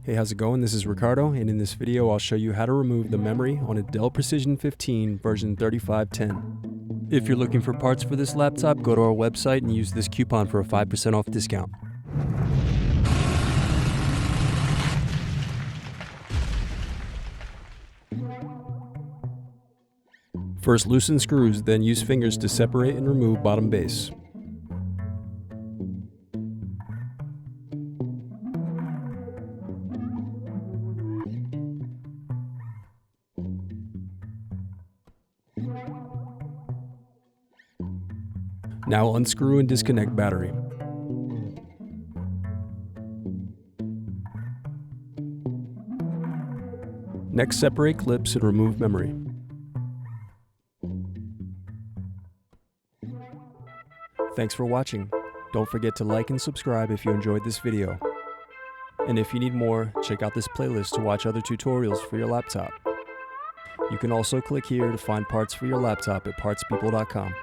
Hey, how's it going? This is Ricardo, and in this video I'll show you how to remove the memory on a Dell Precision 15 version 3510. If you're looking for parts for this laptop, go to our website and use this coupon for a 5% off discount. First loosen screws, then use fingers to separate and remove bottom base. Now unscrew and disconnect battery. Next, separate clips and remove memory. Thanks for watching. Don't forget to like and subscribe if you enjoyed this video. And if you need more, check out this playlist to watch other tutorials for your laptop. You can also click here to find parts for your laptop at partspeople.com.